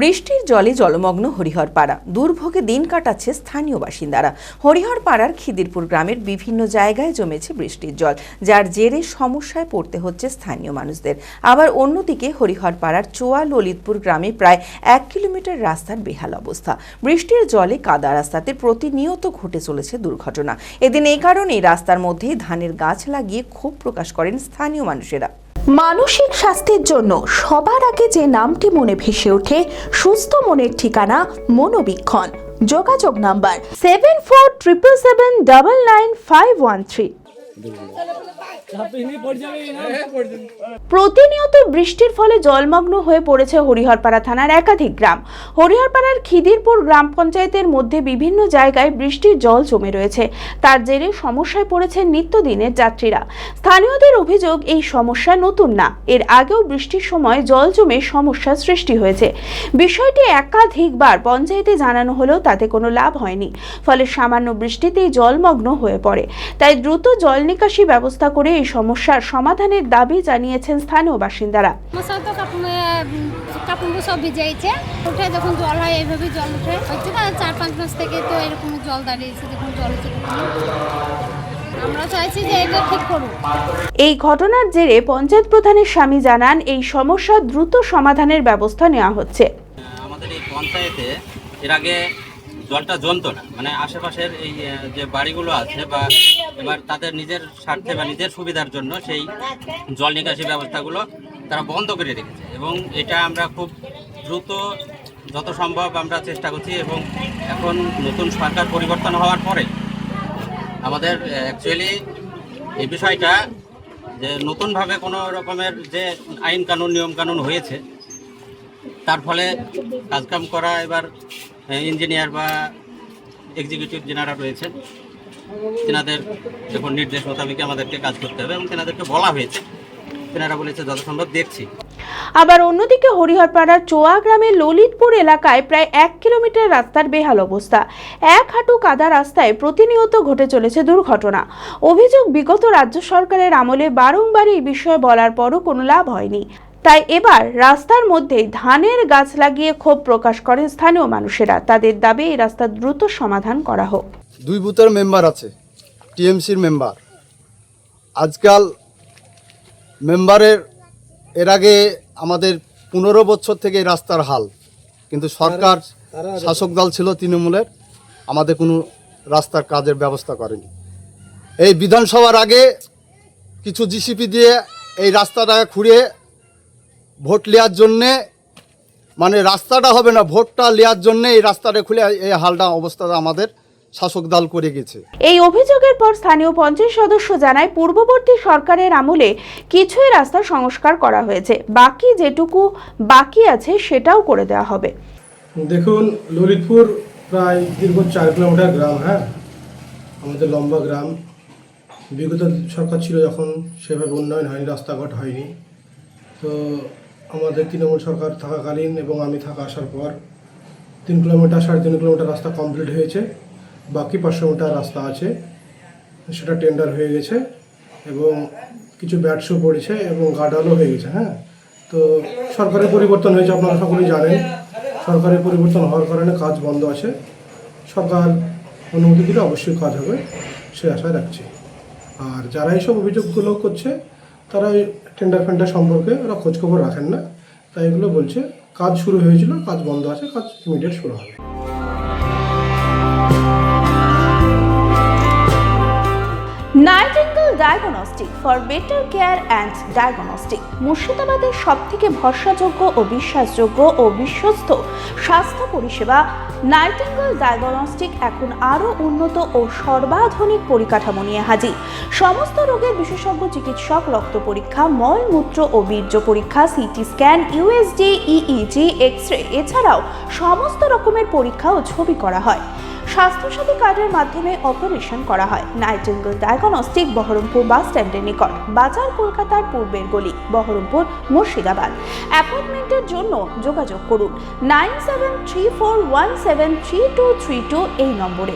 বৃষ্টির জলে জলমগ্ন হরিহরপাড়া, দুর্ভোগে দিন কাটাচ্ছে স্থানীয় বাসিন্দারা। হরিহরপাড়ার খিদিরপুর গ্রামের বিভিন্ন জায়গায় জমেছে বৃষ্টির জল, যার জেরে সমস্যায় পড়তে হচ্ছে স্থানীয় মানুষদের। আবার অন্যদিকে হরিহরপাড়ার চোয়া ললিতপুর গ্রামে প্রায় 1 কিলোমিটার রাস্তার বেহাল অবস্থা। বৃষ্টির জলে কাদা রাস্তাতে প্রতিনিয়ত ঘটে চলেছে দুর্ঘটনা। এদিন এই কারণেই রাস্তার মধ্যেই ধানের গাছ লাগিয়ে ক্ষোভ প্রকাশ করেন স্থানীয় মানুষেরা। মানসিক স্বাস্থ্যের জন্য সবার আগে যে নামটি মনে ভেসে ওঠে, সুস্থ মনের ঠিকানা মনোবীক্ষণ। যোগাযোগ নাম্বার 7477799513। প্রতিনিয়ত বৃষ্টির ফলে জলমগ্ন হয়ে পড়েছে হরিহরপাড়া থানার একাধিক গ্রাম। হরিহরপাড়ার খিদিরপুর গ্রাম পঞ্চায়েতের মধ্যে বিভিন্ন জায়গায় বৃষ্টির জল জমে রয়েছে। তার জেরে সমস্যায় পড়েছে নিত্যদিনের যাত্রীরা। স্থানীয়দের অভিযোগ, এই সমস্যা নতুন না, এর আগেও বৃষ্টির সময় জল জমে সমস্যার সৃষ্টি হয়েছে। বিষয়টি একাধিকবার পঞ্চায়েতে জানানো হলেও তাতে কোনো লাভ হয়নি। ফলে সামান্য বৃষ্টিতেই জলমগ্ন হয়ে পড়ে। তাই দ্রুত জল নিকাশি ব্যবস্থা করে এই সমস্যার সমাধানের দাবি জানিয়েছেন স্থানীয় বাসিন্দারা। কাপড় সব ভিজাইছে, উঠে যখন জল হয় এইভাবে জল উঠে হচ্ছে না, 4-5 মাস থেকে তো এরকম জল দাঁড়িয়েছে, দেখুন জল হচ্ছে। আমরা চাইছি যে এটা ঠিক করুন। এই ঘটনার জেরে পঞ্চায়েত প্রধানের স্বামী জানান, এই সমস্যা দ্রুত সমাধানের ব্যবস্থা নেওয়া হচ্ছে। আমাদের এই পঞ্চায়েতে এর আগে জলটা জমতো না, মানে আশেপাশের এই যে বাড়িগুলো আছে বা এবার তাদের নিজের স্বার্থে বা নিজের সুবিধার জন্য সেই জল নিকাশি ব্যবস্থাগুলো তারা বন্ধ করে রেখেছে, এবং এটা আমরা খুব দ্রুত যত সম্ভব আমরা চেষ্টা করছি। এবং এখন নতুন সরকার পরিবর্তন হওয়ার পরে আমাদের অ্যাকচুয়ালি এই বিষয়টা যে নতুনভাবে কোনো রকমের যে আইন কানুন নিয়ম কানুন হয়েছে, তার ফলে কাজকাম করা এবার ইঞ্জিনিয়ার বা এক্সিকিউটিভ যারা রয়েছেন তেনাদের যখন নির্দেশ মোতাবেক আমাদেরকে কাজ করতে হবে, এবং তেনাদেরকে বলা হয়েছে, তেনারা বলেছে যত সম্ভব দেখছি। আবার অন্যদিকে হরিহরপাড়ার চোয়া গ্রামের ললিতপুর এলাকায় প্রায় 1 কিলোমিটার রাস্তার বেহাল অবস্থা। 1 হাঁটু কাদা রাস্তায় প্রতিনিয়ত ঘটে চলেছে দুর্ঘটনা। অভিযোগ, বিগত রাজ্য সরকারের আমলে বারংবার এই বিষয়ে বলার পরও কোনো লাভ হয়নি। তাই এবার রাস্তার মধ্যে ধানের গাছ লাগিয়ে ক্ষোভ প্রকাশ করেন স্থানীয় মানুষেরা। তাদের দাবি, এই রাস্তা দ্রুত সমাধান করা হোক। 2 বুথের মেম্বার আছে, টিএমসির মেম্বার। আজকাল মেম্বারের এর আগে আমাদের 15 বছর থেকে এই রাস্তার হাল, কিন্তু সরকার শাসক দল ছিল তৃণমূলের, আমাদের কোনো রাস্তার কাজের ব্যবস্থা করেনি। এই বিধানসভার আগে কিছু জিসিপি দিয়ে এই রাস্তাটাকে খুঁড়িয়ে ভোট নেওয়ার জন্যে, মানে রাস্তাটা হবে না, ভোটটা নেওয়ার জন্যে এই রাস্তাটা খুলে এই হালটা অবস্থাটা আমাদের শাসক দল করে গেছে। এই অভিযোগের পর স্থানীয় পঞ্চায়েত সদস্য জানায়, পূর্ববর্তী সরকারের আমলে কিছুই রাস্তা সংস্কার করা হয়েছে, বাকি যেটুকু বাকি আছে সেটাও করে দেওয়া হবে। দেখুন, ললিতপুর প্রায় দীর্ঘ 4 কিলোমিটার গ্রাম, হ্যাঁ, আমাদের লম্বা গ্রাম। বিগত সরকার ছিল যখন সেভাবে উন্নয়ন হয়নি, রাস্তাঘাট হয়নি। তো আমাদের তৃণমূল সরকার থাকাকালীন এবং আমি আসার পর 3 কিলোমিটার 3.5 কিলোমিটার রাস্তা কমপ্লিট হয়েছে। বাকি 500 মিটার রাস্তা আছে, সেটা টেন্ডার হয়ে গেছে এবং কিছু ব্যাটসও পড়েছে এবং গার্ডওয়ালও হয়ে গেছে। হ্যাঁ, তো সরকারের পরিবর্তন হয়েছে, আপনারা সকলেই জানেন। সরকারের পরিবর্তন হওয়ার কারণে কাজ বন্ধ আছে। সরকার অনুমতি দিলে অবশ্যই কাজ হবে, সে আশা রাখছি। আর যারা এইসব অভিযোগগুলো করছে, তারা টেন্ডার ফেন্ডার সম্পর্কে ওরা খোঁজখবর রাখেন না, তাই এগুলো বলছে। কাজ শুরু হয়েছিল, কাজ বন্ধ আছে, কাজ ইমিডিয়েট শুরু হবে। Nightingale diagnostic for better care and diagnostic, মুর্শিদাবাদের সবথেকে ভরসাযোগ্য ও বিশ্বাসযোগ্য ও বিশ্বস্ত স্বাস্থ্য পরিষেবা নাইটিঙ্গেল ডায়াগনস্টিক এখন আরও উন্নত ও সর্বাধুনিক পরিকাঠামো নিয়ে হাজির। সমস্ত রোগের বিশেষজ্ঞ চিকিৎসক, রক্ত পরীক্ষা, মলমূত্র ও বীর্য পরীক্ষা, CT scan, USG, EEG, x-ray, এছাড়াও সমস্ত রকমের পরীক্ষা ও ছবি করা হয়। স্বাস্থ্যসাথী কার্ডের মাধ্যমে অপারেশন করা হয়। নাইটিঙ্গেল ডায়াগনস্টিক বহরমপুর বাস স্ট্যান্ডের নিকট, বাজার, কলকাতার পূর্বের গলি, বহরমপুর, মুর্শিদাবাদ। অ্যাপয়েন্টমেন্টের জন্য যোগাযোগ করুন 9734173232 এই নম্বরে।